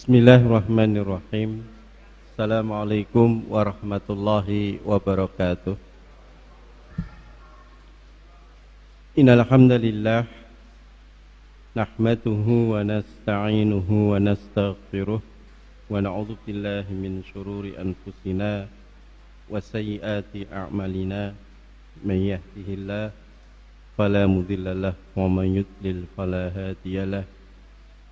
Bismillahirrahmanirrahim. Assalamualaikum warahmatullahi wabarakatuh. Innal hamdalillah nahmaduhu wa nasta'inuhu wa nastaghfiruh wa na'udzu billahi min shururi anfusina wa sayyiati a'malina. May yahdihillahu fala mudhillalah wa man yudlil fala hadiyalah.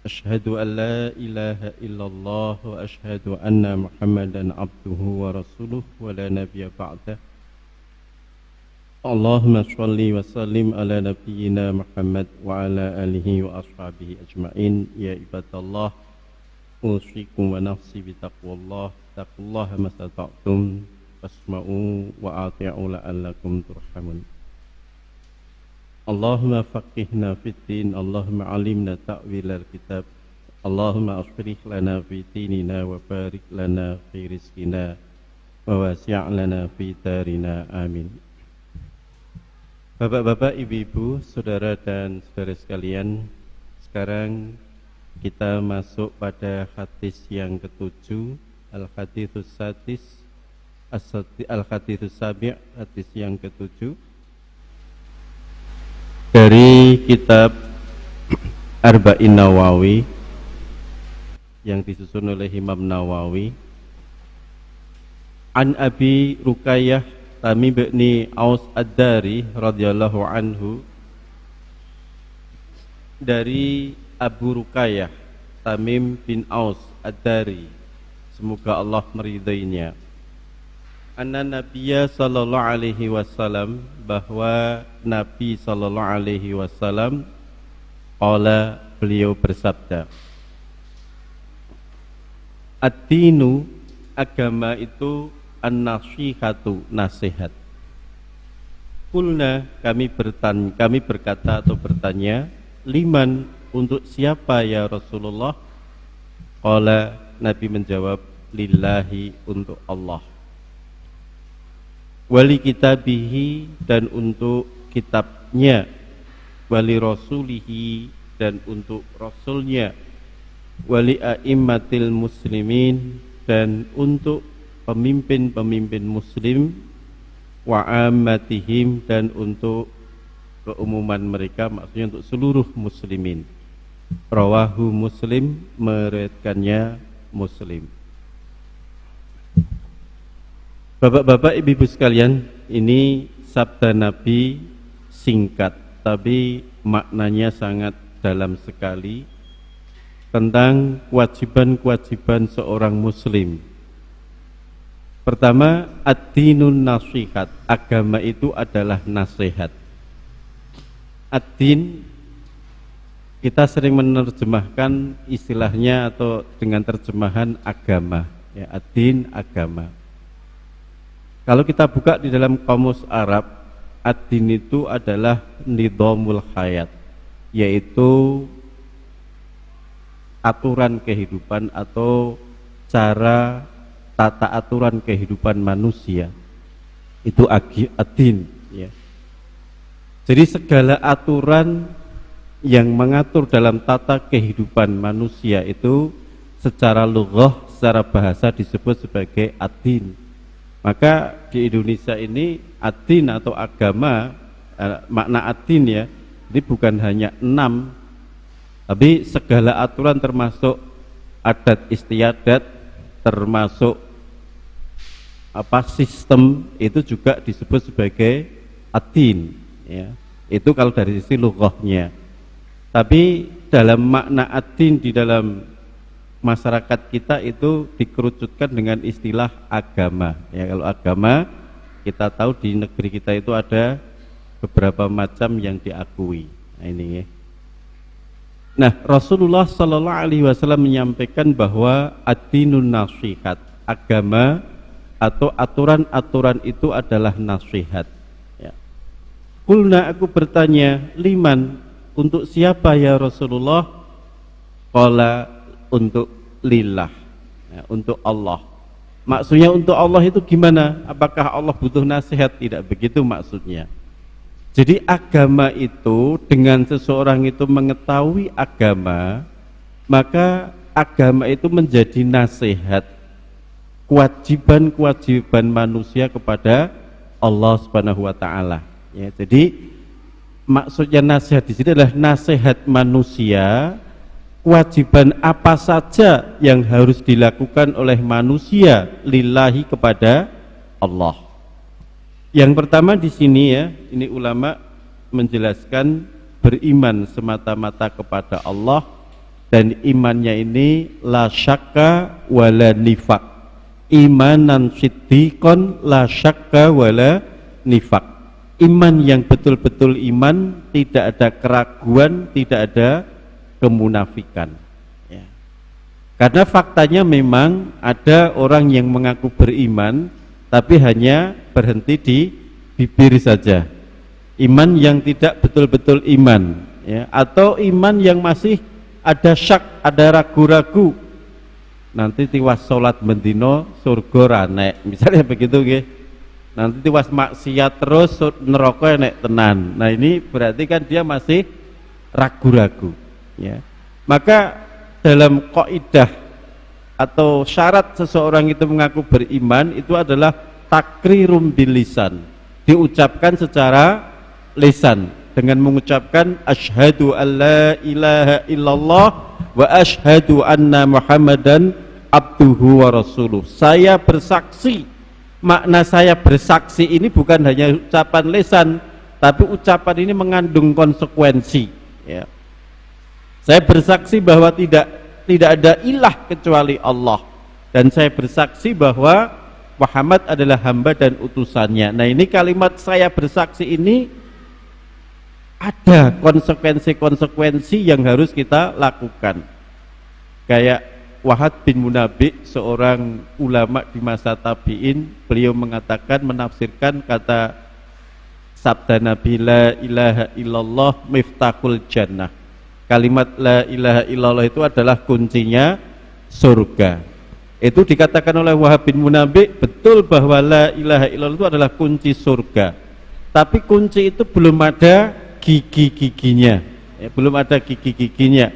Asyhadu an la ilaha illallah wa asyhadu anna Muhammadan abduhu wa rasuluh wa la nabiyya ba'dah. Allahumma shalli wa sallim ala nabiyyina Muhammad wa ala alihi wa ashabihi ajma'in. Ya ibadallah, usikum wa nafsi bitaqwallah. Taqullaha mastata'tum wasma'u wa ati'u la'allakum turhamun. Allahumma faqihna fid din, Allahumma alimna ta'wil al-kitab, Allahumma ashrih lana fi dinina wa barik lana fi rizqina wa wasi' lana fi darina, amin. Bapak-bapak, ibu-ibu, saudara dan saudara sekalian, sekarang kita masuk pada hadis yang ketujuh, al-hadithus sadis, al-hadithus sabi', hadis yang ketujuh dari kitab Arba'in Nawawi yang disusun oleh Imam Nawawi. An Abi Ruqayyah Tamim bin Aus Ad-Dari radhiyallahu anhu, dari Abu Ruqayyah Tamim bin Aus Ad-Dari, semoga Allah meridainya, anna Nabiyya sallallahu alaihi wasallam, bahwa Nabi sallallahu alaihi wasallam qala, beliau bersabda, ad-dinu, agama itu, an-nasihatu, nasihat. Kulna, kami berkata atau bertanya, liman, untuk siapa ya Rasulullah? Qala, Nabi menjawab, lillahi, untuk Allah. Wali kitabihi, dan untuk kitabnya. Wali rasulihi, dan untuk rasulnya. Wali a'immatil muslimin, dan untuk pemimpin-pemimpin muslim. Wa ammatihim, dan untuk keumuman mereka, maksudnya untuk seluruh muslimin. Rawahu Muslim, meriwayatkannya Muslim. Bapak-bapak, ibu-ibu sekalian, ini sabda Nabi singkat, tapi maknanya sangat dalam sekali tentang kewajiban-kewajiban seorang muslim. Pertama, ad-dinun nasihat, agama itu adalah nasihat. Ad-din, kita sering menerjemahkan istilahnya atau dengan terjemahan agama, ya, ad-din, agama. Kalau kita buka di dalam kamus Arab, ad-din itu adalah nidhamul hayat, yaitu aturan kehidupan atau cara tata aturan kehidupan manusia. Itu ad-din, ya. Jadi segala aturan yang mengatur dalam tata kehidupan manusia itu secara lughah, secara bahasa disebut sebagai ad-din. Maka di Indonesia ini ad-din atau agama, makna ad-din, ya, ini bukan hanya 6, tapi segala aturan termasuk adat istiadat, termasuk sistem, itu juga disebut sebagai ad-din, ya. Itu kalau dari sisi lughahnya. Tapi dalam makna ad-din di dalam masyarakat kita itu dikerucutkan dengan istilah agama, ya. Kalau agama, kita tahu di negeri kita itu ada beberapa macam yang diakui. Nah, ini, ya. Nah, Rasulullah sallallahu alaihi wasallam menyampaikan bahwa ad-dinun nasihat, agama atau aturan-aturan itu adalah nasihat, ya. Qulna, aku bertanya, liman, untuk siapa ya Rasulullah? Qala, untuk lillah, ya, untuk Allah. Maksudnya untuk Allah itu gimana? Apakah Allah butuh nasihat? Tidak begitu maksudnya. Jadi agama itu, dengan seseorang itu mengetahui agama, maka agama itu menjadi nasihat, kewajiban-kewajiban manusia kepada Allah Subhanahu wa taala. Ya, jadi maksudnya nasihat di sini adalah nasihat manusia, kewajiban apa saja yang harus dilakukan oleh manusia lillahi kepada Allah. Yang pertama di sini ya, ini ulama menjelaskan beriman semata-mata kepada Allah, dan imannya ini la syakka wala nifak, imanan siddiqon la syakka wala nifak, iman yang betul-betul iman, tidak ada keraguan, tidak ada kemunafikan ya. Karena faktanya memang ada orang yang mengaku beriman tapi hanya berhenti di bibir saja, iman yang tidak betul-betul iman ya, atau iman yang masih ada syak, ada ragu-ragu, nanti tiwas sholat mendino surga ranek misalnya begitu nggih. Nanti tiwas maksiat terus neraka enek tenan. Nah ini berarti kan dia masih ragu-ragu ya. Maka dalam kaidah atau syarat seseorang itu mengaku beriman itu adalah takrirum bil lisan, diucapkan secara lisan dengan mengucapkan asyhadu alla ilaha illallah wa asyhadu anna muhammadan abduhu wa rasuluh. Saya bersaksi, makna saya bersaksi ini bukan hanya ucapan lisan, tapi ucapan ini mengandung konsekuensi ya. Saya bersaksi bahwa tidak ada ilah kecuali Allah, dan saya bersaksi bahwa Muhammad adalah hamba dan utusannya. Nah ini kalimat saya bersaksi ini ada konsekuensi-konsekuensi yang harus kita lakukan. Kayak Wahab bin Munabi, seorang ulama di masa tabi'in, beliau mengatakan, menafsirkan kata sabda Nabi la ilaha illallah miftahul jannah. Kalimat la ilaha illallah itu adalah kuncinya surga. Itu dikatakan oleh Wahab bin Munabi, betul bahwa la ilaha illallah itu adalah kunci surga. Tapi kunci itu belum ada gigi-giginya ya, belum ada gigi-giginya.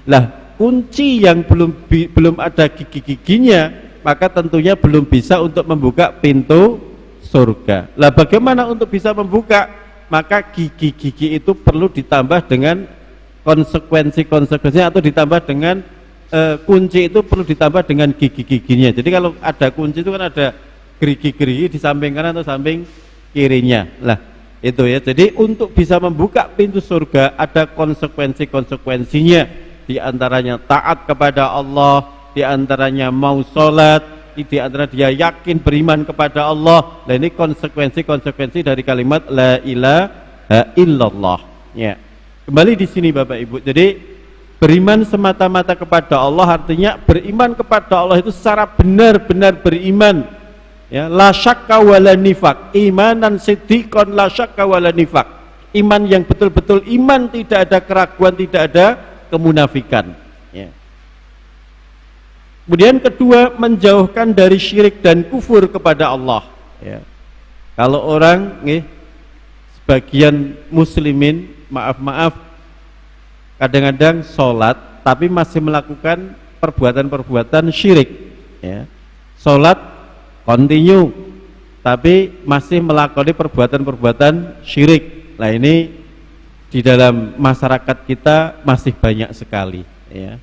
Lah kunci yang belum ada gigi-giginya, maka tentunya belum bisa untuk membuka pintu surga. Lah bagaimana untuk bisa membuka? Maka gigi-gigi itu perlu ditambah dengan konsekuensi-konsekuensinya, atau ditambah dengan kunci itu perlu ditambah dengan gigi-giginya. Jadi kalau ada kunci itu kan ada gerigi-gerigi di samping kanan atau samping kirinya. Lah itu ya. Jadi untuk bisa membuka pintu surga ada konsekuensi-konsekuensinya. Di antaranya taat kepada Allah, di antaranya mau sholat, di antara dia yakin beriman kepada Allah. Nah ini konsekuensi-konsekuensi dari kalimat la ilaha illallah ya. Kembali di sini Bapak Ibu, jadi beriman semata-mata kepada Allah artinya beriman kepada Allah itu secara benar-benar beriman ya, la syakka wala nifak, imanan siddiqon la syakka wala nifak, iman yang betul-betul iman, tidak ada keraguan, tidak ada kemunafikan ya. Kemudian kedua, menjauhkan dari syirik dan kufur kepada Allah ya. Kalau orang sebagian muslimin, maaf kadang-kadang sholat tapi masih melakukan perbuatan-perbuatan syirik ya. Sholat continue tapi masih melakukan perbuatan-perbuatan syirik. Nah ini di dalam masyarakat kita masih banyak sekali ya.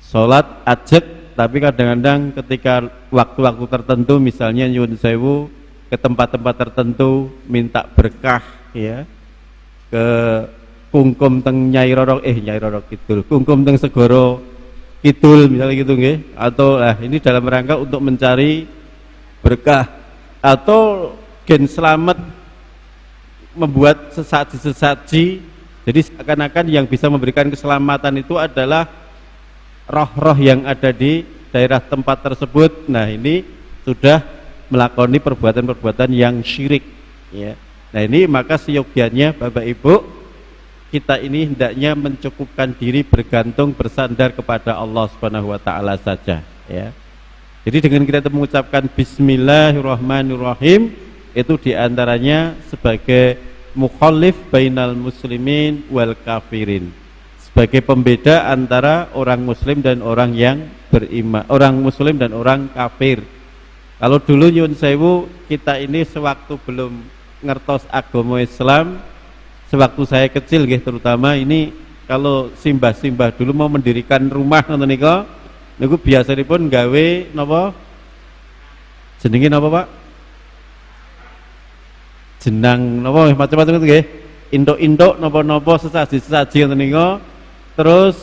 Sholat ajek tapi kadang-kadang ketika waktu-waktu tertentu, misalnya nyuwun sewu ke tempat-tempat tertentu minta berkah ya, ke kungkum teng Nyai Roro Kidul, kungkum teng Segoro Kidul misalnya gitu nggih, atau ini dalam rangka untuk mencari berkah, atau gen selamat membuat sesaji-sesaji. Jadi seakan-akan yang bisa memberikan keselamatan itu adalah roh-roh yang ada di daerah tempat tersebut. Nah ini sudah melakoni perbuatan-perbuatan yang syirik ya. Nah ini maka seyogianya Bapak Ibu, kita ini hendaknya mencukupkan diri bergantung bersandar kepada Allah Subhanahu wa taala saja ya. Jadi dengan kita mengucapkan bismillahirrahmanirrahim, itu diantaranya sebagai mukhalif bainal muslimin wal kafirin, sebagai pembeda antara orang muslim dan orang yang beriman, orang muslim dan orang kafir. Kalau dulu nyun sewu, kita ini sewaktu belum ngertos agama Islam, sewaktu saya kecil nggih terutama ini, kalau simbah-simbah dulu mau mendirikan rumah ngoten nika niku biasanipun gawe napa jenenge napa Pak? Jenang napa macam-macam itu nggih. Induk-induk napa-napa sesaji-sesaji ngoten nika, terus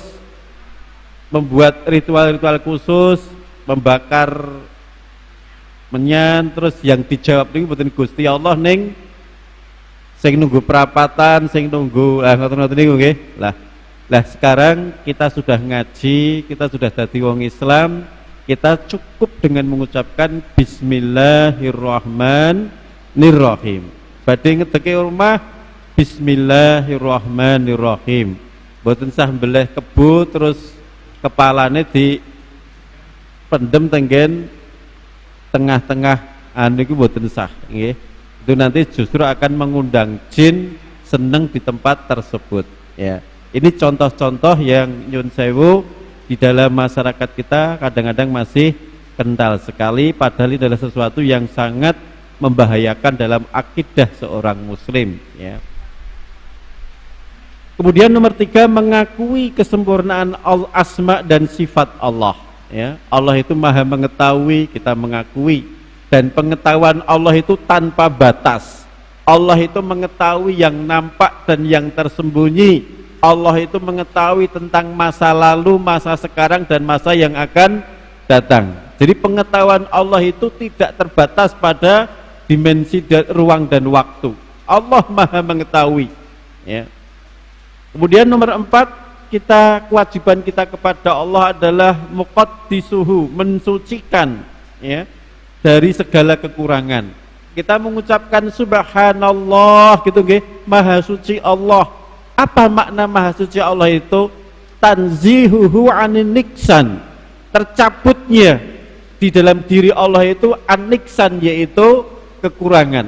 membuat ritual-ritual khusus, membakar menyan, terus yang dijawab niku mboten Gusti Allah ning sing nunggu perapatan, sing nunggu ngoten-ngoten niku nggih. Lah sekarang kita sudah ngaji, kita sudah dadi wong Islam, kita cukup dengan mengucapkan Bismillahirrahmanirrahim. Badhe ngedeke rumah Bismillahirrahmanirrahim. Mboten sah mbeleh kebu terus kepalane di pendem tenggen tengah-tengah anu iku mboten sah nggih. Itu nanti justru akan mengundang jin seneng di tempat tersebut ya. Ini contoh-contoh yang nyun sewu di dalam masyarakat kita kadang-kadang masih kental sekali, padahal ini adalah sesuatu yang sangat membahayakan dalam akidah seorang muslim ya. Kemudian nomor 3, mengakui kesempurnaan asma dan sifat Allah ya. Allah itu maha mengetahui, kita mengakui, dan pengetahuan Allah itu tanpa batas. Allah itu mengetahui yang nampak dan yang tersembunyi. Allah itu mengetahui tentang masa lalu, masa sekarang, dan masa yang akan datang. Jadi pengetahuan Allah itu tidak terbatas pada dimensi ruang dan waktu. Allah maha mengetahui ya. Kemudian nomor 4, kewajiban kita kepada Allah adalah muqaddisuhu, mensucikan ya dari segala kekurangan. Kita mengucapkan subhanallah gitu nggih, maha suci Allah. Apa makna maha suci Allah itu? Tanzihuhu anin niksan, tercabutnya di dalam diri Allah itu aniksan, yaitu kekurangan.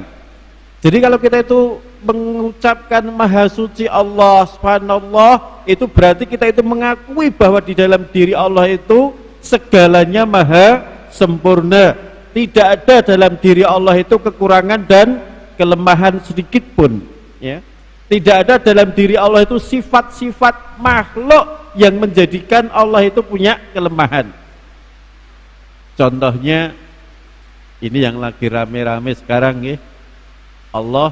Jadi kalau kita itu mengucapkan maha suci Allah, subhanallah, itu berarti kita itu mengakui bahwa di dalam diri Allah itu segalanya maha sempurna. Tidak ada dalam diri Allah itu kekurangan dan kelemahan sedikit pun ya. Tidak ada dalam diri Allah itu sifat-sifat makhluk yang menjadikan Allah itu punya kelemahan. Contohnya ini yang lagi rame-rame sekarang ya. Allah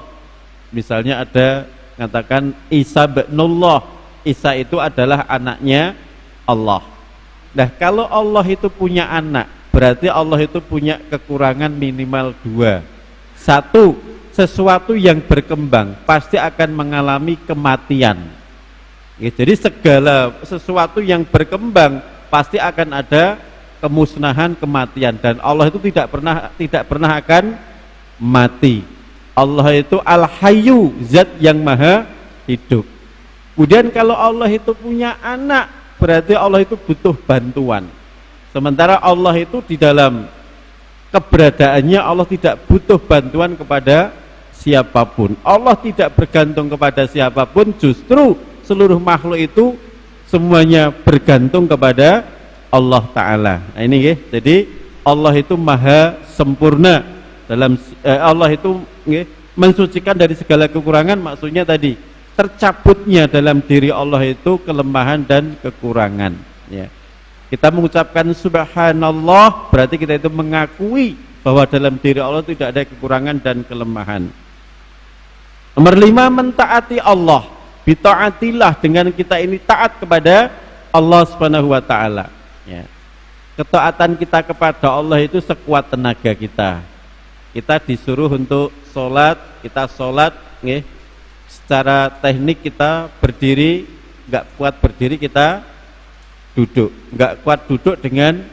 misalnya ada mengatakan Isa ibnullah. Isa itu adalah anaknya Allah. Nah, kalau Allah itu punya anak, berarti Allah itu punya kekurangan minimal 2. 1, sesuatu yang berkembang pasti akan mengalami kematian ya, jadi segala sesuatu yang berkembang pasti akan ada kemusnahan, kematian, dan Allah itu tidak pernah akan mati. Allah itu al-hayyu, zat yang maha hidup. Kemudian kalau Allah itu punya anak, berarti Allah itu butuh bantuan. Sementara Allah itu di dalam keberadaannya, Allah tidak butuh bantuan kepada siapapun. Allah tidak bergantung kepada siapapun, justru seluruh makhluk itu semuanya bergantung kepada Allah Ta'ala. Nah ini ya, jadi Allah itu maha sempurna dalam Allah itu mensucikan dari segala kekurangan, maksudnya tadi tercabutnya dalam diri Allah itu kelemahan dan kekurangan ya. Kita mengucapkan subhanallah berarti kita itu mengakui bahwa dalam diri Allah tidak ada kekurangan dan kelemahan. Nomor 5, mentaati Allah. Bita'atillah, dengan kita ini taat kepada Allah Subhanahu wa taala ya. Ketaatan kita kepada Allah itu sekuat tenaga kita. Kita disuruh untuk sholat, kita sholat nggih. Secara teknik kita berdiri, enggak kuat berdiri kita duduk, enggak kuat duduk dengan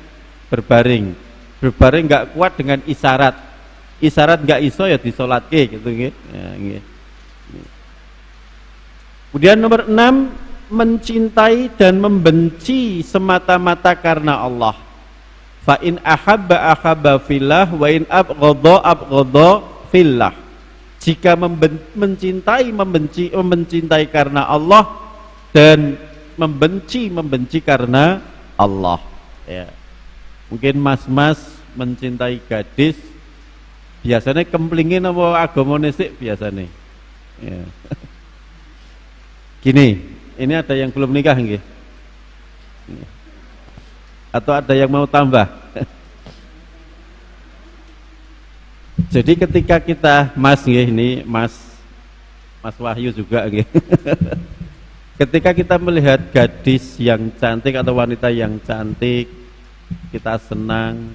berbaring, berbaring enggak kuat dengan isyarat, isyarat enggak iso ya disolatke gitu nggih. Ya, nggih. Kemudian nomor 6, mencintai dan membenci semata-mata karena Allah. Fa in ahabba fillah wa in abghadha fillah. Jika mencintai karena Allah dan membenci karena Allah. Ya. Mungkin mas-mas mencintai gadis, biasanya kemplingin apa agamane sik biasanya. Ya. Gini, ini ada yang belum nikah nggih? Atau ada yang mau tambah? Jadi ketika kita Mas nggih, ini Mas Wahyu juga nggih. Ketika kita melihat gadis yang cantik atau wanita yang cantik, kita senang,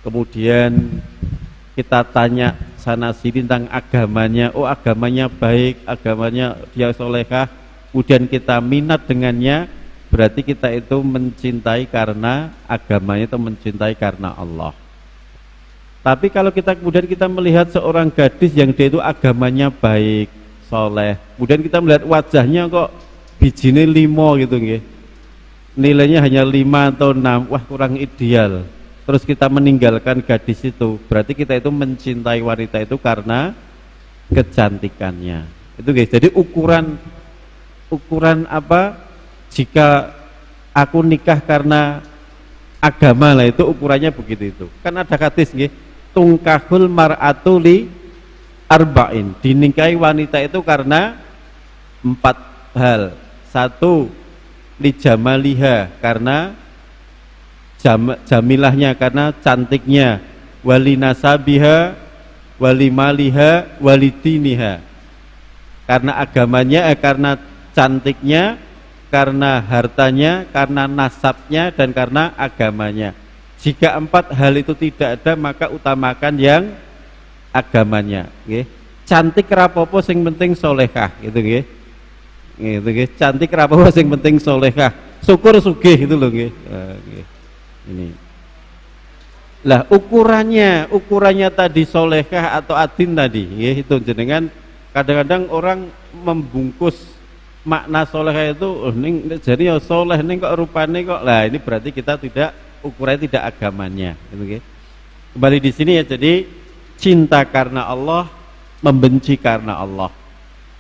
kemudian kita tanya sana sini tentang agamanya, oh agamanya baik, agamanya dia solehah, kemudian kita minat dengannya, berarti kita itu mencintai karena agamanya, itu mencintai karena Allah. Tapi kalau kemudian kita melihat seorang gadis yang dia itu agamanya baik, soleh, kemudian kita melihat wajahnya kok bijine 5 gitu nggih, nilainya hanya 5 atau 6, wah kurang ideal, terus kita meninggalkan gadis itu, berarti kita itu mencintai wanita itu karena kecantikannya. Itu guys, jadi ukuran apa, jika aku nikah karena agama lah, itu ukurannya begitu itu. Kan ada hadis nggih, tungkahul mar'atu li arba'in, dinikahi wanita itu karena 4 hal. 1, li jamaliha, karena jamilahnya, karena cantiknya, wali nasabiha, wali maliha, wali diniha, karena agamanya, karena cantiknya, karena hartanya, karena nasabnya, dan karena agamanya. Jika 4 hal itu tidak ada, maka utamakan yang agamanya. Nggih. Cantik rapopo sing penting solehah, gitu nggih. Gitu nggih. Cantik rapopo sing penting solehah. Syukur sugih itu loh nggih. Ini. Lah ukurannya tadi solehah atau adin tadi, nggih, itu jenengan kadang-kadang orang membungkus makna soleh itu, oh, ning jadi ya soleh ning kok rupane kok, lah ini berarti kita tidak, ukurannya tidak agamanya, gitu, okay? Kembali di sini ya, jadi cinta karena Allah, membenci karena Allah.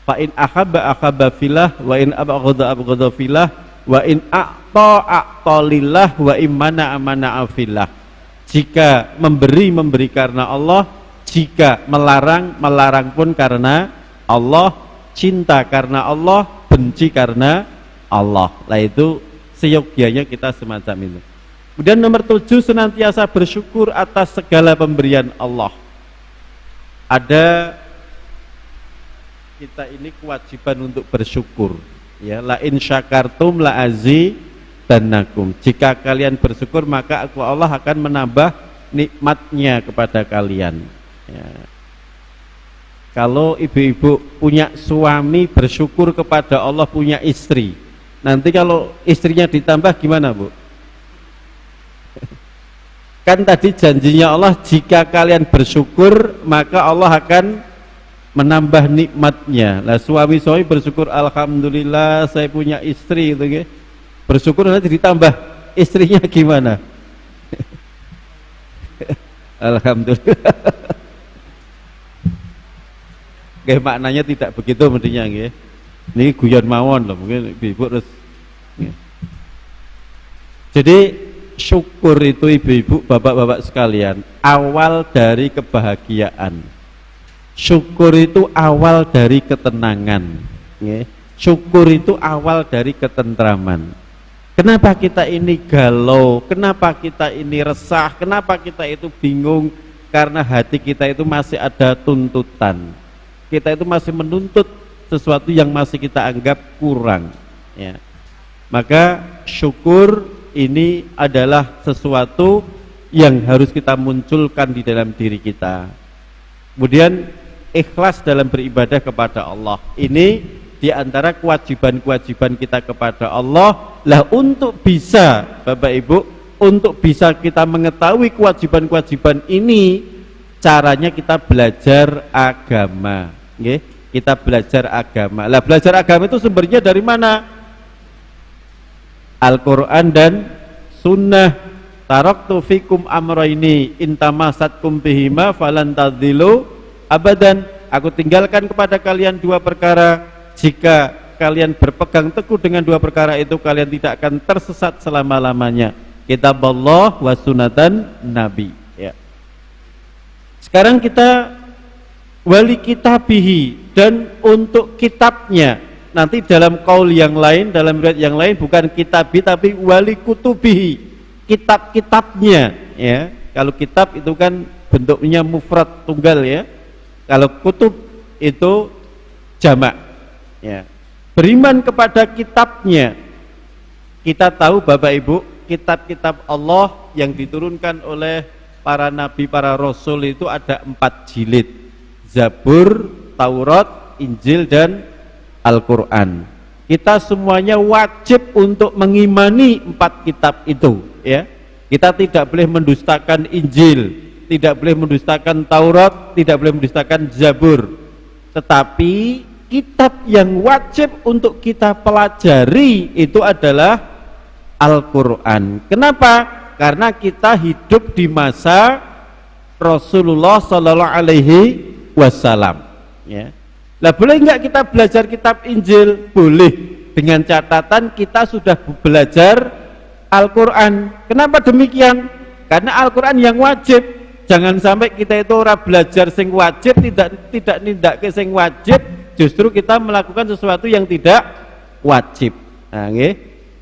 Fa in ahabba fillah, wa in abghadha fillah, wa in a'ta lillah, wa in mana fillah. Jika memberi karena Allah, jika melarang pun karena Allah, cinta karena Allah, benci karena Allah. Lah itu seyogyanya kita semacam itu. Kemudian nomor 7, senantiasa bersyukur atas segala pemberian Allah. Ada kita ini kewajiban untuk bersyukur, ya, la in syakartum la azidannakum. Jika kalian bersyukur, maka aku Allah akan menambah nikmatnya kepada kalian, ya. Kalau ibu-ibu punya suami, bersyukur kepada Allah punya istri, nanti kalau istrinya ditambah gimana, Bu? Kan tadi janjinya Allah, jika kalian bersyukur maka Allah akan menambah nikmatnya. Lah suami bersyukur, alhamdulillah saya punya istri, gitu, gitu. Bersyukur nanti ditambah istrinya gimana? Alhamdulillah. Kayak maknanya tidak begitu mestinya, nggih. Ini guyon mawon loh, mungkin ibu terus. Nggih. Jadi syukur itu ibu-ibu, bapak-bapak sekalian, awal dari kebahagiaan. Syukur itu awal dari ketenangan, nggih. Syukur itu awal dari ketentraman. Kenapa kita ini galau? Kenapa kita ini resah? Kenapa kita itu bingung? Karena hati kita itu masih ada tuntutan. Kita itu masih menuntut sesuatu yang masih kita anggap kurang, ya. Maka syukur ini adalah sesuatu yang harus kita munculkan di dalam diri kita. Kemudian ikhlas dalam beribadah kepada Allah. Ini diantara kewajiban-kewajiban kita kepada Allah. Lah untuk bisa, Bapak Ibu, untuk bisa kita mengetahui kewajiban-kewajiban ini, caranya kita belajar agama. Nggih, kita belajar agama. Lah belajar agama itu sumbernya dari mana? Al-Quran dan Sunnah. Taraktu fikum amrayni intamasatkum bihima falan tadhillu abadan. Aku tinggalkan kepada kalian 2 perkara, jika kalian berpegang teguh dengan dua perkara itu, kalian tidak akan tersesat selama-lamanya. Kitab Allah wa sunatan Nabi. Ya. Sekarang kita wali kitabihi, dan untuk kitabnya. Nanti dalam qaul yang lain, dalam riwayat yang lain bukan kitabi tapi wali kutubihi, kitab-kitabnya. Ya. Kalau kitab itu kan bentuknya mufrad tunggal ya. Kalau kutub itu jamak. Ya. Beriman kepada kitabnya. Kita tahu Bapak Ibu, kitab-kitab Allah yang diturunkan oleh para nabi, para rasul itu ada 4 jilid. Zabur, Taurat, Injil, dan Al-Quran. Kita semuanya wajib untuk mengimani 4 kitab itu ya. Kita tidak boleh mendustakan Injil, tidak boleh mendustakan Taurat, tidak boleh mendustakan Zabur. Tetapi kitab yang wajib untuk kita pelajari itu adalah Al-Quran. Kenapa? Karena kita hidup di masa Rasulullah Sallallahu Alaihi Wasallam. Ya. Lah boleh nggak kita belajar kitab Injil? Boleh, dengan catatan kita sudah belajar Al-Quran. Kenapa demikian? Karena Al-Quran yang wajib. Jangan sampai kita itu orang belajar sing wajib, tidak nindak ke sing wajib, justru kita melakukan sesuatu yang tidak wajib. Nah,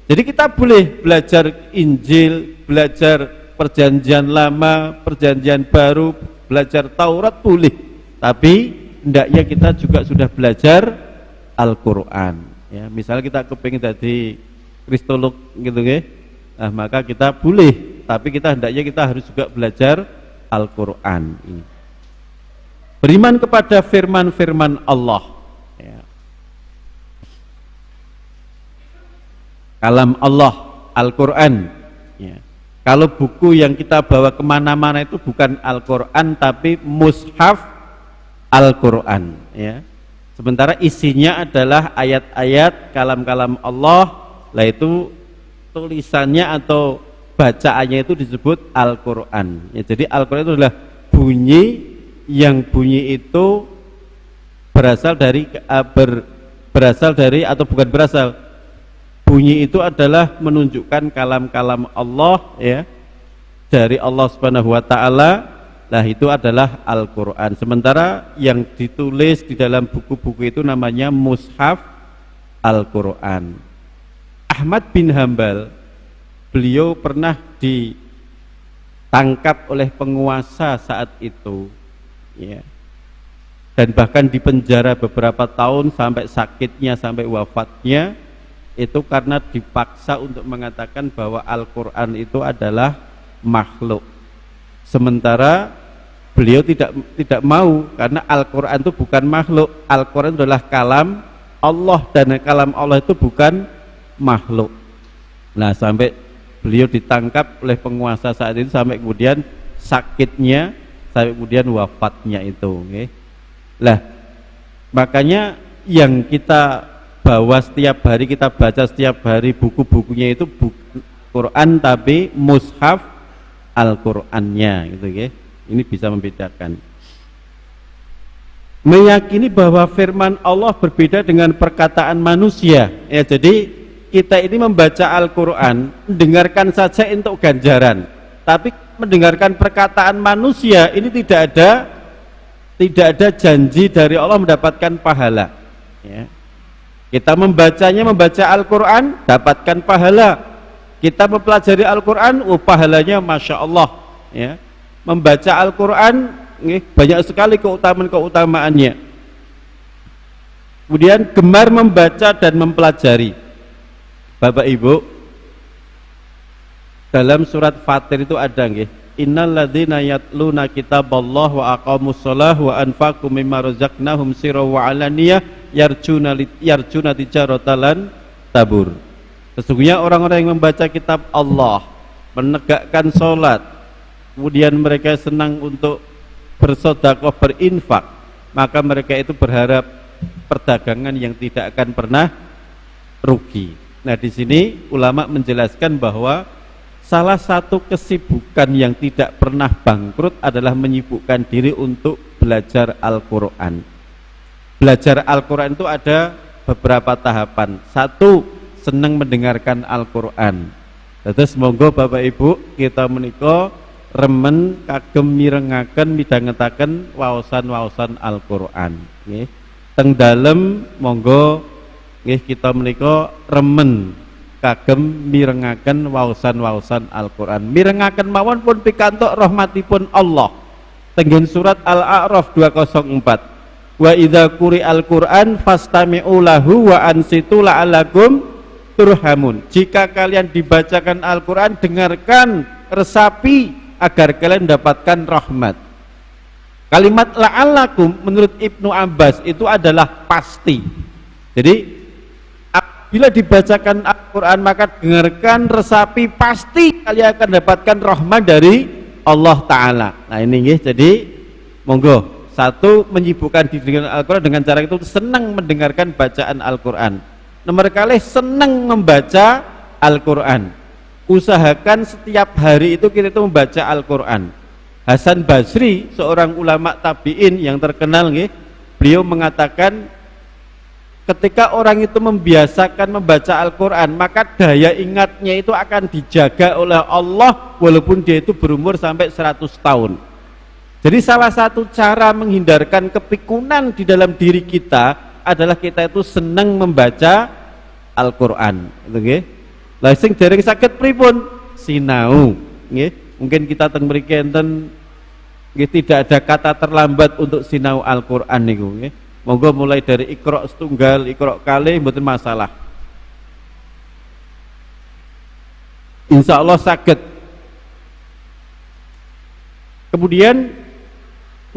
jadi kita boleh belajar Injil, belajar perjanjian lama, perjanjian baru, belajar Taurat boleh. Tapi hendaknya kita juga sudah belajar Al-Quran. Ya, misalnya kita kepingin jadi kristolog gitu nah, maka kita boleh, tapi kita hendaknya kita harus juga belajar Al-Quran. Beriman kepada firman-firman Allah. Ya. Kalam Allah, Al-Quran. Ya. Kalau buku yang kita bawa kemana-mana itu bukan Al-Quran, tapi mushaf Al-Quran ya. Sementara isinya adalah ayat-ayat kalam-kalam Allah, lah itu tulisannya atau bacaannya itu disebut Al-Quran ya. Jadi Al-Quran itu adalah bunyi yang bunyi itu berasal dari atau bukan berasal, bunyi itu adalah menunjukkan kalam-kalam Allah ya, dari Allah Subhanahu wa taala. Nah itu adalah Al-Quran. Sementara yang ditulis di dalam buku-buku itu namanya mushaf Al-Quran. Ahmad bin Hambal, beliau pernah ditangkap oleh penguasa saat itu ya, dan bahkan dipenjara beberapa tahun sampai sakitnya, sampai wafatnya, itu karena dipaksa untuk mengatakan bahwa Al-Quran itu adalah makhluk. Sementara beliau tidak mau, karena Al-Quran itu bukan makhluk. Al-Quran adalah kalam Allah, dan kalam Allah itu bukan makhluk. Nah sampai beliau ditangkap oleh penguasa saat itu, sampai kemudian sakitnya, sampai kemudian wafatnya itu. Lah makanya yang kita bawa setiap hari, kita baca setiap hari buku-bukunya itu bukan Quran tapi mushaf Al-Qur'annya gitu ya. Ini bisa membedakan. Meyakini bahwa firman Allah berbeda dengan perkataan manusia. Ya, jadi kita ini membaca Al-Qur'an, mendengarkan saja untuk ganjaran. Tapi mendengarkan perkataan manusia ini tidak ada janji dari Allah mendapatkan pahala. Ya. Kita membaca Al-Qur'an dapatkan pahala. Kita mempelajari Al-Quran, pahalanya Masya Allah ya. Membaca Al-Quran banyak sekali keutamaan-keutamaannya. Kemudian gemar membaca dan mempelajari. Bapak Ibu, dalam surat Fatir itu ada innal ladzina yatluna kitaballah wa aqamus shalah wa anfaqu mimma razaqnahum sirran wa alaniyah yarjuna tijaratan tabur. Sesungguhnya orang-orang yang membaca kitab Allah, menegakkan sholat, kemudian mereka senang untuk bersedekah, berinfak, maka mereka itu berharap perdagangan yang tidak akan pernah rugi. Nah di sini ulama menjelaskan bahwa salah satu kesibukan yang tidak pernah bangkrut adalah menyibukkan diri untuk belajar Al-Quran. Belajar Al-Quran itu ada beberapa tahapan. Satu, senang mendengarkan Al-Qur'an. Terus monggo Bapak Ibu kita menika remen kagem mirengaken midhangetaken waosan-waosan Al-Qur'an nggih. Teng dalem monggo nggih kita menika remen kagem mirengaken waosan-waosan Al-Qur'an. Mirengaken mawon pun pikantuk rahmatipun Allah. Tenggen surat Al-A'raf 204. Wa idza quri'al Qur'an fastami'u lahu wa ansitu la'allakum turhamun. Jika kalian dibacakan Al-Qur'an, dengarkan, resapi agar kalian mendapatkan rahmat. Kalimat la'allakum menurut Ibnu Abbas itu adalah pasti. Jadi bila dibacakan Al-Quran maka dengarkan, resapi, pasti kalian akan dapatkan rahmat dari Allah Ta'ala. Nah ini ya, jadi monggo. Satu, menyibukkan diri dengan Al-Quran dengan cara itu senang mendengarkan bacaan Al-Quran. Nomor kali senang membaca Al-Quran. Usahakan setiap hari itu kita itu membaca Al-Quran. Hasan Basri, seorang ulama tabi'in yang terkenal nih, beliau mengatakan ketika orang itu membiasakan membaca Al-Quran, maka daya ingatnya itu akan dijaga oleh Allah walaupun dia itu berumur sampai 100 tahun. Jadi salah satu cara menghindarkan kepikunan di dalam diri kita adalah kita itu senang membaca Al-Quran. Itu nggih. Lah sing dereng saged pripun? Sinau, nggih. Mungkin kita teng mriki enten nggih tidak ada kata terlambat untuk sinau Al-Quran niku nggih. Monggo mulai dari Iqra setunggal, Iqra kalih mboten masalah. Insya Allah saged. Kemudian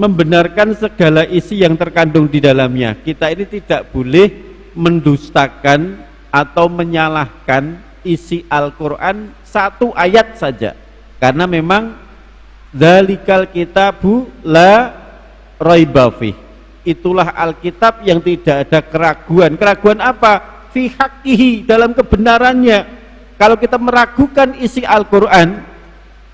membenarkan segala isi yang terkandung di dalamnya. Kita ini tidak boleh mendustakan atau menyalahkan isi Al-Quran satu ayat saja, karena memang dzalikal kitabu la raiba fih, itulah Alkitab yang tidak ada keraguan. Keraguan apa? Fi haqqihi, dalam kebenarannya. Kalau kita meragukan isi Al-Quran,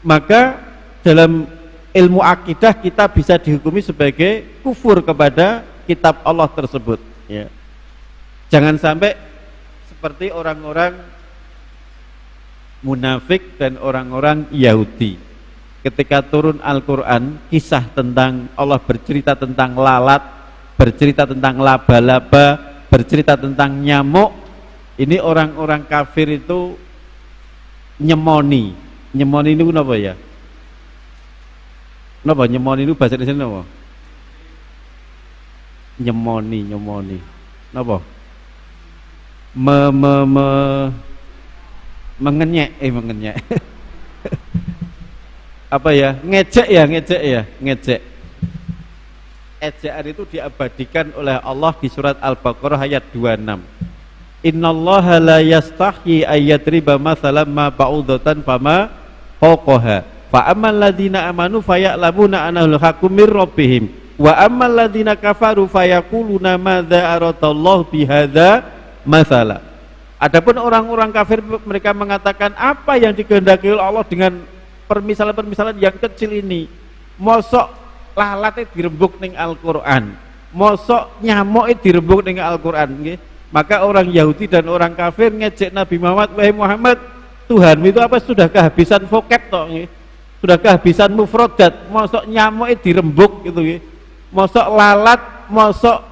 maka dalam ilmu akidah kita bisa dihukumi sebagai kufur kepada kitab Allah tersebut ya. Jangan sampai seperti orang-orang munafik dan orang-orang Yahudi. Ketika turun Al-Quran, kisah tentang Allah bercerita tentang lalat, bercerita tentang laba-laba, bercerita tentang nyamuk. Ini orang-orang kafir itu nyemoni. Nyemoni ini apa ya? Napa nyemoni itu bahasa Indonesia napa? Nyemoni. Napa? Mengenyek. Apa ya? Ngejek ya. Ejekan itu diabadikan oleh Allah di surat Al-Baqarah ayat 26. Innallaha la yastahyi ayyadriba mathalan ma ba'udatan fama fawqaha. Fa ammal ladzina amanu faya'lamuna annahu haqqun mir rabbihim wa ammal ladzina kafaru fayaquluna madza aradallahu bihadza mathala. Adapun orang-orang kafir mereka mengatakan apa yang dikehendaki oleh Allah dengan permisalan-permisalan yang kecil ini. Mosok lalate dirembuk ning Al-Qur'an, mosok nyamuke dirembuk ning Al-Qur'an nggih. Maka orang Yahudi dan orang kafir ngejek Nabi Muhammad, wahai Muhammad, Tuhanmu itu apa sudah kehabisan vocab toh nggih? Sudah kehabisan mufradat, mosok nyamuk dirembuk gitu ya. Mosok lalat, mosok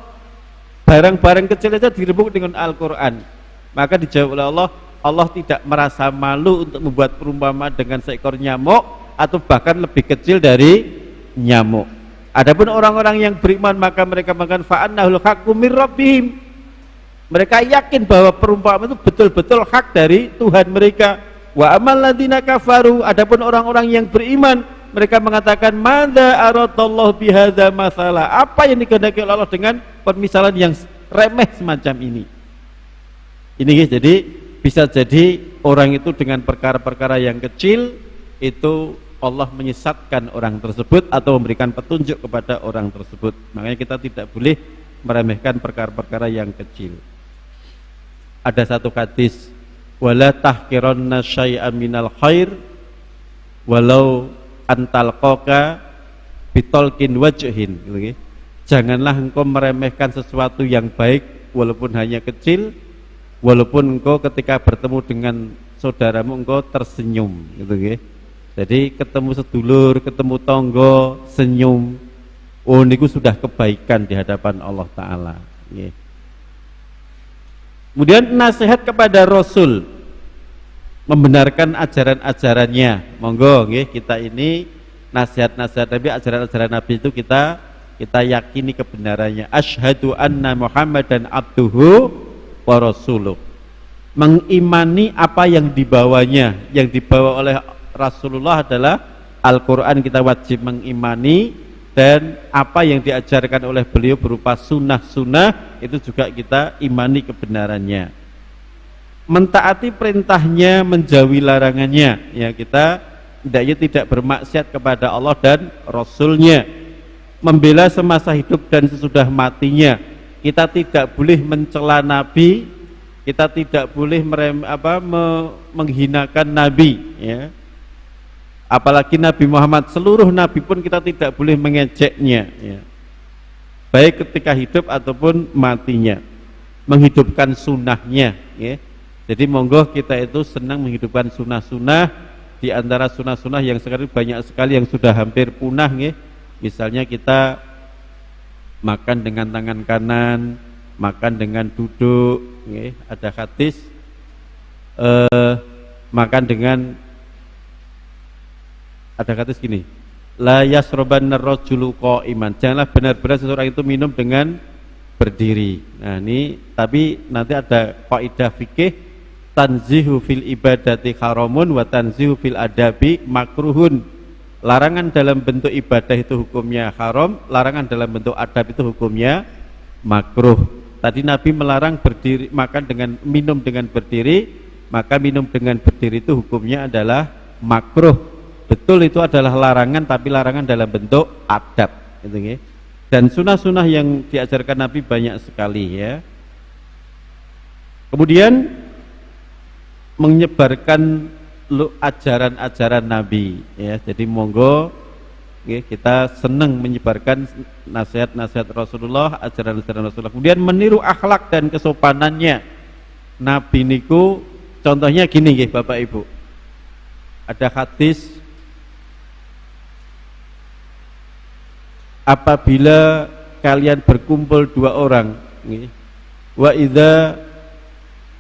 barang-barang kecil aja dirembuk dengan Al-Quran. Maka dijawab oleh Allah, Allah tidak merasa malu untuk membuat perumpamaan dengan seekor nyamuk atau bahkan lebih kecil dari nyamuk. Adapun orang-orang yang beriman maka mereka mengatakan fa'annahul haqqu mir rabbihim. Mereka yakin bahwa perumpamaan itu betul-betul hak dari Tuhan mereka. Wa amal ladzina kafaru, adapun orang-orang yang beriman mereka mengatakan madza aradallahu bihadza mathala, apa yang dikehendaki Allah dengan permisalan yang remeh semacam ini. Ini guys, jadi bisa jadi orang itu dengan perkara-perkara yang kecil itu Allah menyesatkan orang tersebut atau memberikan petunjuk kepada orang tersebut. Makanya kita tidak boleh meremehkan perkara-perkara yang kecil. Ada satu hadis, wala tahqiranna syai'an minal khair walau antalqaka bitolkin wajhin. Janganlah engkau meremehkan sesuatu yang baik walaupun hanya kecil, walaupun engkau ketika bertemu dengan saudaramu engkau tersenyum gitu nggih. Jadi ketemu sedulur, ketemu tonggo, senyum. Oh niku sudah kebaikan di hadapan Allah taala nggih. Kemudian nasihat kepada Rasul, membenarkan ajaran-ajarannya. Monggo nggih, kita ini nasihat-nasihat Nabi, ajaran-ajaran Nabi itu kita yakini kebenarannya. Asyhadu anna Muhammadan abduhu wa rasuluh. Mengimani apa yang dibawanya, yang dibawa oleh Rasulullah adalah Al-Quran, kita wajib mengimani, dan apa yang diajarkan oleh beliau berupa sunnah-sunnah itu juga kita imani kebenarannya. Mentaati perintahnya, menjauhi larangannya, ya kita hendaknya tidak bermaksiat kepada Allah dan Rasulnya. Membela semasa hidup dan sesudah matinya. Kita tidak boleh mencela Nabi, kita tidak boleh menghinakan Nabi, ya. Apalagi Nabi Muhammad, seluruh Nabi pun kita tidak boleh mengejeknya, ya. Baik ketika hidup ataupun matinya. Menghidupkan sunnahnya, ya. Jadi monggo kita itu senang menghidupkan sunnah-sunnah. Di antara sunnah-sunnah yang sekarang banyak sekali yang sudah hampir punah, ya. Misalnya kita makan dengan tangan kanan, makan dengan duduk, ya. Ada hadis makan dengan, ada hadis gini, la yasrobanna rajulu qa'iman, janganlah benar-benar seseorang itu minum dengan berdiri. Nah ini, tapi nanti ada kaidah fikih, tanzihu fil ibadati haramun wa tanzihu fil adabi makruhun. Larangan dalam bentuk ibadah itu hukumnya haram, larangan dalam bentuk adab itu hukumnya makruh. Tadi Nabi melarang berdiri, makan dengan, minum dengan berdiri, maka minum dengan berdiri itu hukumnya adalah makruh. Betul, itu adalah larangan, tapi larangan dalam bentuk adab, gitu ya. Dan sunnah-sunnah yang diajarkan Nabi banyak sekali, ya. Kemudian menyebarkan ajaran-ajaran Nabi, ya. Jadi monggo, ya, kita senang menyebarkan nasihat-nasihat Rasulullah, ajaran-ajaran Rasulullah. Kemudian meniru akhlak dan kesopanannya. Nabi niku contohnya gini, ya, Bapak Ibu. Ada hadis, apabila kalian berkumpul dua orang,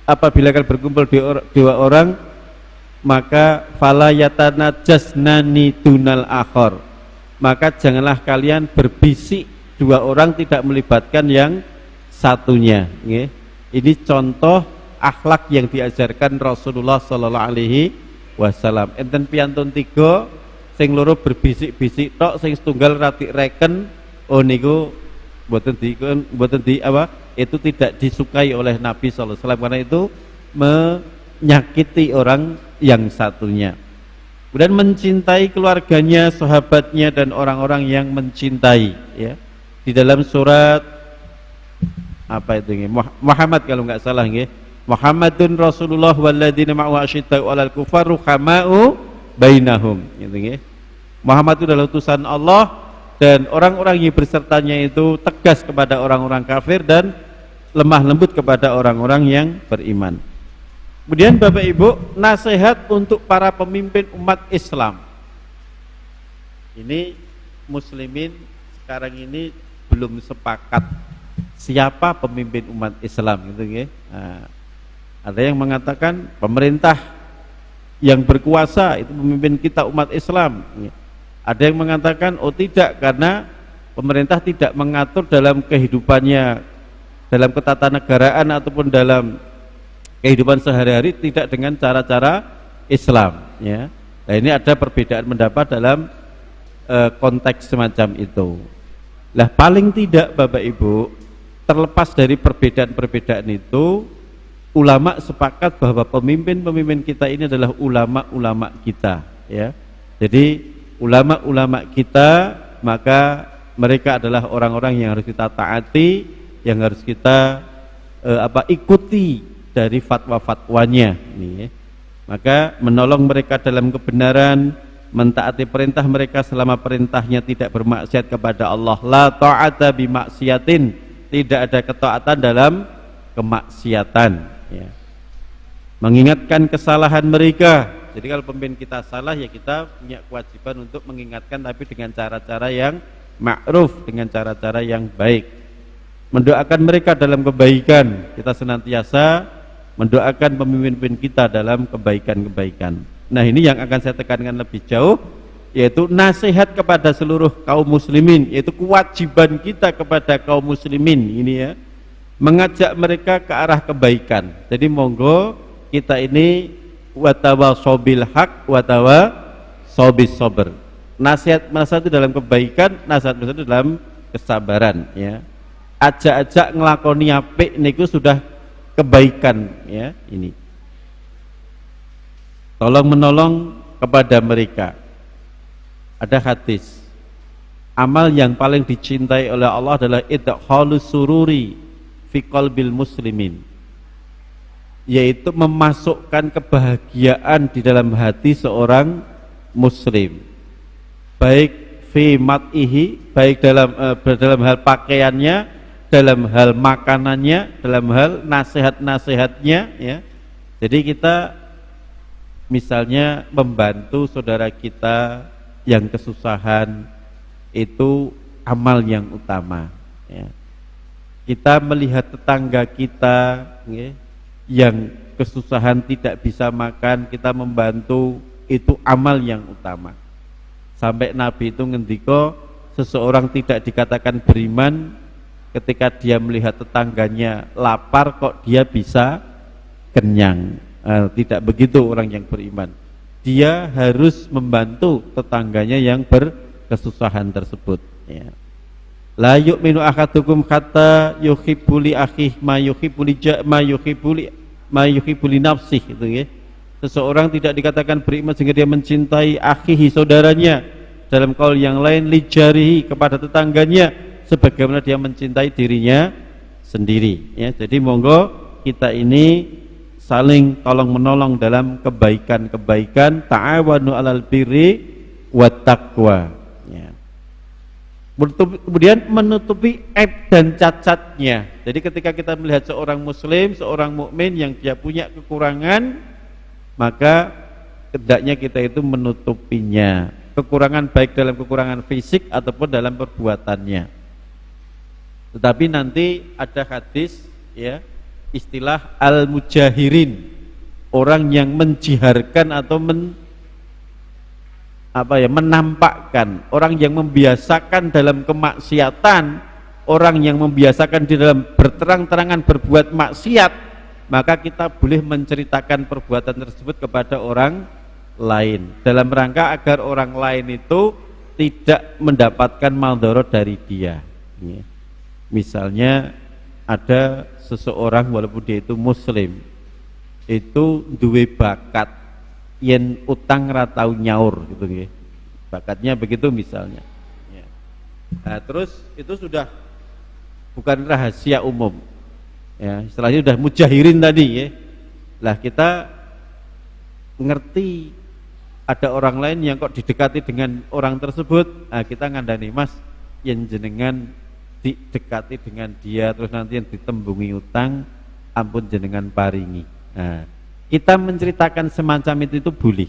apabila kalian berkumpul dua orang, maka fala yatanajasnani dunal akhar, maka janganlah kalian berbisik dua orang tidak melibatkan yang satunya. Ini contoh akhlak yang diajarkan Rasulullah sallallahu alaihi wasallam. Enten piantun tiga, sing loro berbisik-bisik tok, sing setunggal ratik reken, oh niku mboten di apa, itu tidak disukai oleh Nabi sallallahu alaihi wasallam, karena itu menyakiti orang yang satunya. Kemudian mencintai keluarganya, sahabatnya, dan orang-orang yang mencintai, ya. Di dalam surat apa itu nggih? Muhammad kalau enggak salah nggih. Muhammadun Rasulullah walladzina ma'ahu asyidda'u 'alal kufar ruhama'u bainahum, gitu nggih. Muhammad itu adalah utusan Allah, dan orang-orang yang bersertanya itu tegas kepada orang-orang kafir dan lemah lembut kepada orang-orang yang beriman. Kemudian Bapak Ibu, nasihat untuk para pemimpin umat Islam. Ini muslimin sekarang ini belum sepakat siapa pemimpin umat Islam, gitu nggih. Nah, ada yang mengatakan pemerintah yang berkuasa itu pemimpin kita umat Islam. Ada yang mengatakan oh tidak, karena pemerintah tidak mengatur dalam kehidupannya, dalam ketatanegaraan ataupun dalam kehidupan sehari-hari tidak dengan cara-cara Islam, ya. Nah, ini ada perbedaan pendapat dalam konteks semacam itu. Lah paling tidak Bapak Ibu, terlepas dari perbedaan-perbedaan itu, ulama sepakat bahwa pemimpin-pemimpin kita ini adalah ulama-ulama kita, ya. Jadi ulama-ulama kita, maka mereka adalah orang-orang yang harus kita taati, yang harus kita ikuti dari fatwa-fatwanya, ya. Maka menolong mereka dalam kebenaran, mentaati perintah mereka selama perintahnya tidak bermaksiat kepada Allah. La ta'ata bimaksiatin, tidak ada ketaatan dalam kemaksiatan, ya. Mengingatkan kesalahan mereka. Jadi kalau pemimpin kita salah, ya kita punya kewajiban untuk mengingatkan, tapi dengan cara-cara yang ma'ruf, dengan cara-cara yang baik. Mendoakan mereka dalam kebaikan. Kita senantiasa mendoakan pemimpin kita dalam kebaikan-kebaikan. Nah, ini yang akan saya tekankan lebih jauh, yaitu nasihat kepada seluruh kaum muslimin, yaitu kewajiban kita kepada kaum muslimin ini, ya, mengajak mereka ke arah kebaikan. Jadi monggo kita ini watawasau bil haq watawasau bis sabr. Nasihat itu dalam kebaikan, nasihat itu dalam kesabaran, ya. Ajak-ajak ngelakoni apik niku sudah kebaikan, ya. Ini tolong menolong kepada mereka. Ada hadis, amal yang paling dicintai oleh Allah adalah idkhalus sururi fi qalbil muslimin, yaitu memasukkan kebahagiaan di dalam hati seorang muslim, baik fi mat'ihi, baik dalam hal pakaiannya, dalam hal makanannya, dalam hal nasihat-nasihatnya, ya. Jadi kita misalnya membantu saudara kita yang kesusahan, itu amal yang utama, ya. Kita melihat tetangga kita, ya, yang kesusahan tidak bisa makan, kita membantu, itu amal yang utama. Sampai Nabi itu ngendika, seseorang tidak dikatakan beriman ketika dia melihat tetangganya lapar kok dia bisa kenyang. Tidak begitu orang yang beriman. Dia harus membantu tetangganya yang berkesusahan tersebut, ya. La yu'minu ahadukum hatta yuhibbu li akhihi ma yuhibbu li nafsihi, gitu, ya. Seseorang tidak dikatakan beriman sehingga dia mencintai akhihi, saudaranya, dalam kaul yang lain li jarihi, kepada tetangganya sebagaimana dia mencintai dirinya sendiri, ya. Jadi monggo kita ini saling tolong menolong dalam kebaikan-kebaikan, ta'awanu 'alal birri wat taqwa, ya. Kemudian menutupi aib dan cacatnya. Jadi ketika kita melihat seorang muslim, seorang mukmin yang dia punya kekurangan, maka hendaknya kita itu menutupinya. Kekurangan baik dalam kekurangan fisik ataupun dalam perbuatannya. Tetapi nanti ada hadis, ya, istilah al-mujahirin, orang yang menjiharkan atau menampakkan, orang yang membiasakan dalam kemaksiatan, orang yang membiasakan di dalam berterang-terangan berbuat maksiat, maka kita boleh menceritakan perbuatan tersebut kepada orang lain dalam rangka agar orang lain itu tidak mendapatkan maldharat dari dia, ya. Misalnya ada seseorang walaupun dia itu muslim, itu duwe bakat yen utang ratau nyaur, gitu, ya. Bakatnya begitu misalnya, ya. Nah, terus itu sudah bukan rahasia umum, ya, istilahnya sudah mujahirin tadi, ya. Lah kita ngerti ada orang lain yang kok didekati dengan orang tersebut, nah kita ngandani, mas, yang jenengan didekati dengan dia terus nanti yang ditembungi utang, ampun jenengan paringi. Nah, kita menceritakan semacam itu boleh,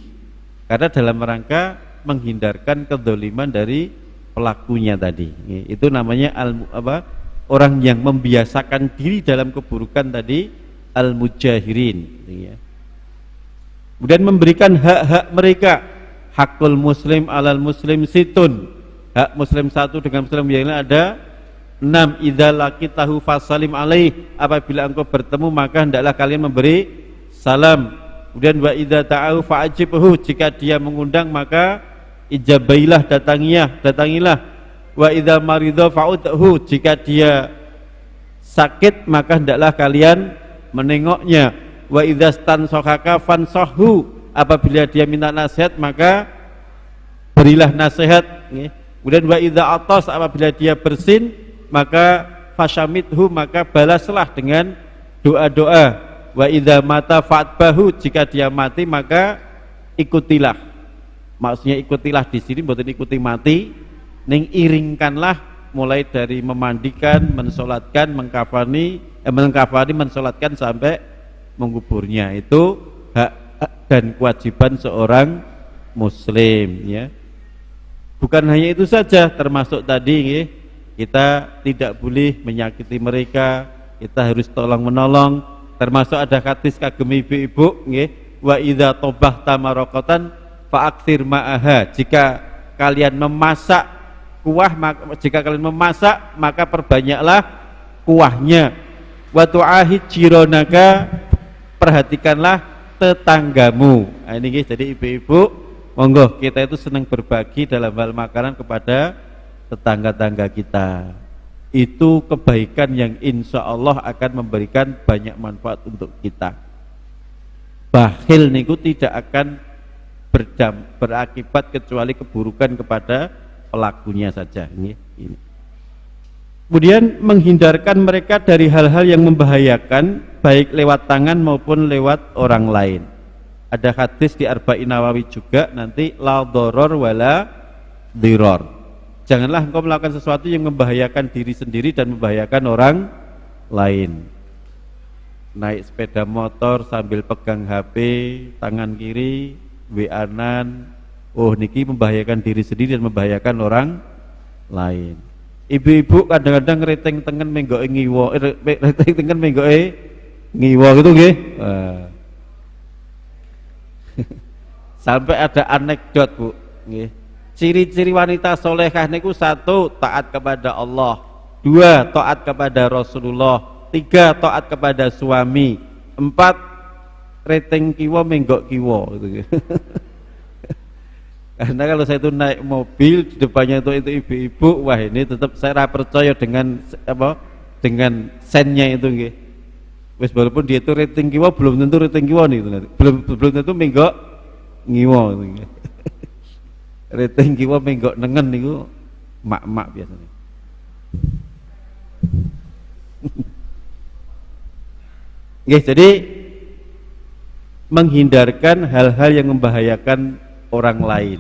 karena dalam rangka menghindarkan kedzaliman dari pelakunya tadi. Itu namanya orang yang membiasakan diri dalam keburukan tadi, al-mujahirin, ya. Kemudian memberikan hak-hak mereka. Hakul muslim alal muslim situn, hak muslim satu dengan muslim yang lain ada 6. Idza laqitahu fasalim alaih, apabila engkau bertemu maka hendaklah kalian memberi salam. Kemudian wa idza ta'au fa'ajibhu, jika dia mengundang maka ijabailah, datangilah. Wa idza maridha fa'udhu, jika dia sakit maka hendaklah kalian menengoknya. Wa idza stansahaka fansahhu, apabila dia minta nasihat maka berilah nasihat, ya. Kemudian wa idza atas, apabila dia bersin maka fasyamithu, maka balaslah dengan doa-doa. Wa idza mata fa'atbahu, jika dia mati maka ikutilah. Maksudnya ikutilah di sini bukan ikuti mati, ning iringkanlah mulai dari memandikan, mensolatkan, mengkafani, mensolatkan sampai menguburnya. Itu hak dan kewajiban seorang muslim, ya. Bukan hanya itu saja, termasuk tadi ya, kita tidak boleh menyakiti mereka, kita harus tolong menolong. Termasuk ada hadis kagem ibu-ibu nggih, wa idza tabahta maraqatan fa'aktsir ma'aha. Jika kalian memasak kuah, maka perbanyaklah kuahnya. Wa tu'ahid jironaka, perhatikanlah tetanggamu. Nah, ini jadi ibu-ibu, monggo kita itu senang berbagi dalam hal makanan kepada tetangga-tangga kita. Itu kebaikan yang insya Allah akan memberikan banyak manfaat untuk kita. Bakhil niku tidak akan berakibat kecuali keburukan kepada pelakunya saja. Ini. Kemudian menghindarkan mereka dari hal-hal yang membahayakan, baik lewat tangan maupun lewat orang lain. Ada hadis di Arba'in Nawawi juga, nanti la doror wala diror. Janganlah engkau melakukan sesuatu yang membahayakan diri sendiri dan membahayakan orang lain. Naik sepeda motor sambil pegang HP, tangan kiri WA-an, oh niki membahayakan diri sendiri dan membahayakan orang lain. Ibu-ibu kadang-kadang reteng tengen menggoke ngiwo, reteng tengen menggoke ngiwo gitu nggih. Sampai ada anekdot, Bu, nggih. Ciri-ciri wanita solehah niku: 1, taat kepada Allah, 2, taat kepada Rasulullah, 3, taat kepada suami, 4, reteng kiwa menggok kiwa gitu. Karena kalau saya itu naik mobil di depannya itu ibu-ibu, wah ini tetap saya percaya dengan dengan sennya itu nggih. Wis walaupun dia itu reteng kiwa belum tentu reteng kiwa nih, belum tentu menggok ngiwa gitu. Reteng kiwa menggok nengen niku mak-mak biasanya. Nggih, jadi menghindarkan hal-hal yang membahayakan orang lain.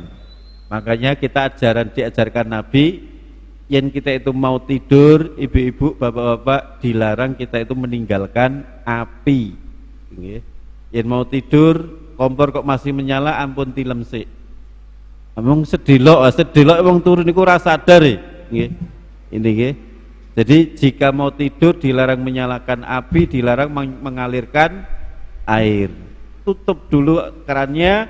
Makanya kita diajarkan Nabi, yang kita itu mau tidur, ibu-ibu, bapak-bapak, dilarang kita itu meninggalkan api. Nggih. Yang mau tidur, kompor kok masih menyala, ampun tilem sik. Emang sedilok wong turun niku ora sadar nggih. Ini nggih. Jadi jika mau tidur dilarang menyalakan api, dilarang mengalirkan air. Tutup dulu kerannya,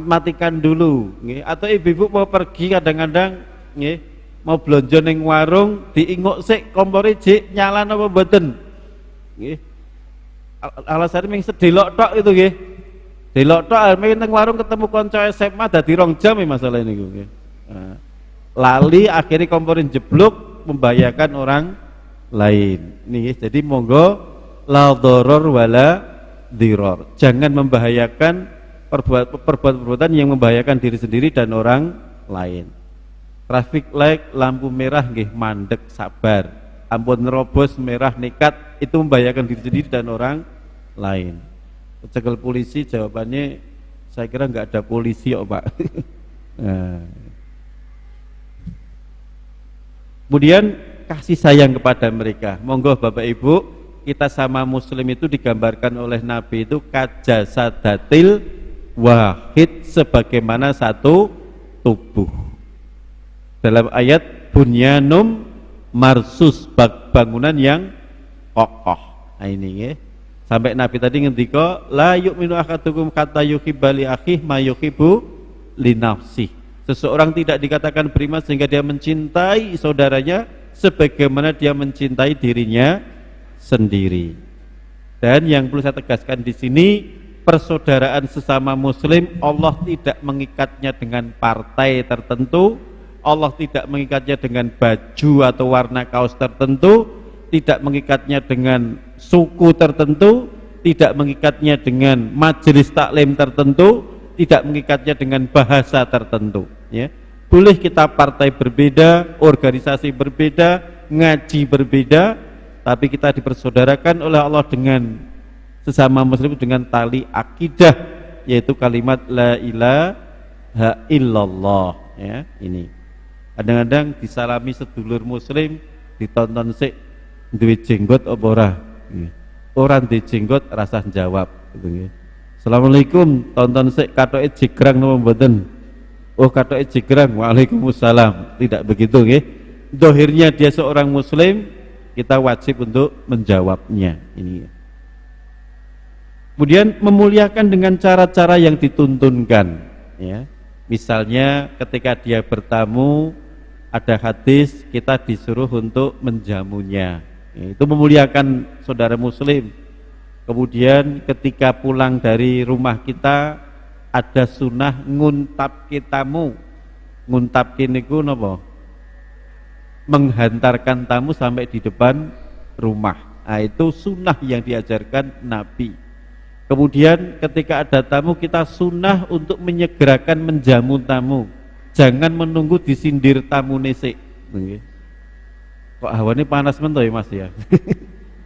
matikan dulu nggih. Atau ibu-ibu mau pergi kadang-kadang nggih, mau belanja ning warung, diinguk sik kompore jek nyala napa mboten. Nggih. Alasannya mung sedilok tok itu nggih. Delok tok nang warung ketemu kanca SMA dadi 2 jam masalah niku nggih. Lali akhirnya komporin jeblok membahayakan orang lain. Nih, jadi monggo la doror wala diror. Jangan membahayakan perbuatan yang membahayakan diri sendiri dan orang lain. Traffic light lampu merah nggih mandek sabar. Ampun nerobos merah nekat, itu membahayakan diri sendiri dan orang lain. Cekel polisi, jawabannya saya kira nggak ada polisi kok Pak. Nah. Kemudian kasih sayang kepada mereka. Monggo Bapak Ibu, kita sama muslim itu digambarkan oleh Nabi itu kajasadatil wahid, sebagaimana satu tubuh. Dalam ayat bunyanum marsus, bangunan yang kokoh. Nah ini ya. Sampai Nabi tadi ngendika la yu'minu ahadukum hatta yuhibba li akhihi ma yuhibbu li nafsihi. Seseorang tidak dikatakan beriman sehingga dia mencintai saudaranya sebagaimana dia mencintai dirinya sendiri. Dan yang perlu saya tegaskan di sini, persaudaraan sesama muslim Allah tidak mengikatnya dengan partai tertentu, Allah tidak mengikatnya dengan baju atau warna kaos tertentu, tidak mengikatnya dengan suku tertentu, tidak mengikatnya dengan majelis taklim tertentu, tidak mengikatnya dengan bahasa tertentu, ya. Boleh kita partai berbeda, organisasi berbeda, ngaji berbeda, tapi kita dipersaudarakan oleh Allah dengan sesama muslim dengan tali akidah, yaitu kalimat la ilaha illallah, ya. Ini Kadang-kadang disalami sedulur muslim, ditonton sik duwe jenggot apa ora. Ora duwe jenggot rasa jawab gitu nggih. Assalamualaikum, tonton sik katoke jigrang napa mboten? Oh katoke jigrang, waalaikumsalam. Tidak begitu nggih. Dohirnya dia seorang muslim, kita wajib untuk menjawabnya ini. Kemudian memuliakan dengan cara-cara yang dituntunkan ya. Misalnya ketika dia bertamu ada hadis, kita disuruh untuk menjamunya. Itu memuliakan saudara muslim. Kemudian ketika pulang dari rumah kita ada sunnah nguntapke tamu. Nguntapke niku napa? Menghantarkan tamu sampai di depan rumah. Nah, itu sunnah yang diajarkan Nabi. Kemudian ketika ada tamu kita sunnah untuk menyegerakan menjamu tamu. Jangan menunggu disindir tamu nesik. Kok hawane panas men to ya Mas ya.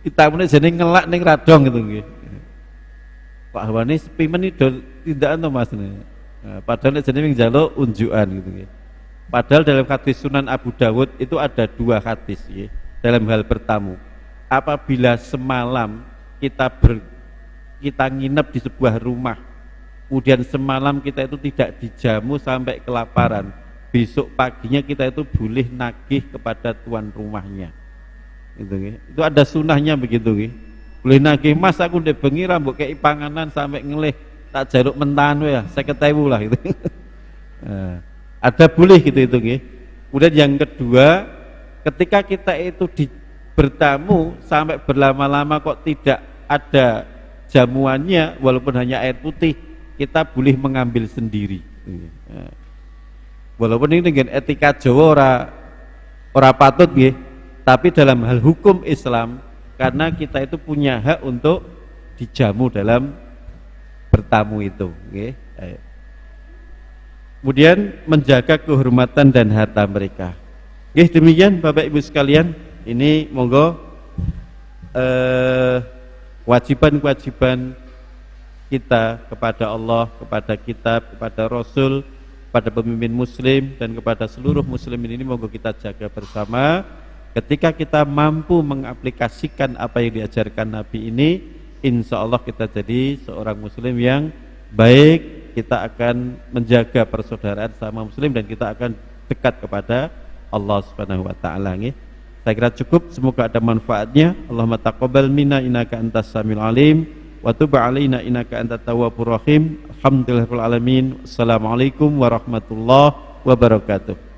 Kita mune jane ngelak ning radong gitu nggih. Kok hawane sepi men itu tindakan to Mas. Nah, padahal nek jane njaluk unjukan gitu nggih. Padahal dalam hadis Sunan Abu Dawud itu ada 2 hadis ya, dalam hal bertamu. Apabila semalam kita nginep di sebuah rumah, kemudian semalam kita itu tidak dijamu sampai kelaparan, besok paginya kita itu boleh nagih kepada tuan rumahnya. Itu ada sunahnya begitu nggih. Boleh nagih, Mas aku ndek bengi ra mbok kei panganan sampai ngelih, tak jaluk mentahan ya 50.000 lah gitu. Nah, ada boleh gitu itu nggih. Kemudian yang kedua, ketika kita itu bertamu sampai berlama-lama kok tidak ada jamuannya walaupun hanya air putih, kita boleh mengambil sendiri. Walaupun ini dengan etika Jawa ora patut nggih, tapi dalam hal hukum Islam karena kita itu punya hak untuk dijamu dalam bertamu itu nggih. Kemudian menjaga kehormatan dan harta mereka. Nggih, demikian Bapak Ibu sekalian, ini monggo kewajiban-kewajiban kita kepada Allah, kepada kitab, kepada Rasul, kepada pemimpin muslim dan kepada seluruh muslimin ini monggo kita jaga bersama. Ketika kita mampu mengaplikasikan apa yang diajarkan Nabi ini, insya Allah kita jadi seorang muslim yang baik. Kita akan menjaga persaudaraan sama muslim dan kita akan dekat kepada Allah Subhanahu wa taala nggih. Saya kira cukup, semoga ada manfaatnya. Allahumma taqabbal minna innaka antas samiul alim wa tub alaina innaka antat tawwabur rahim. Alhamdulillahirabbil alamin. Assalamualaikum warahmatullahi wabarakatuh.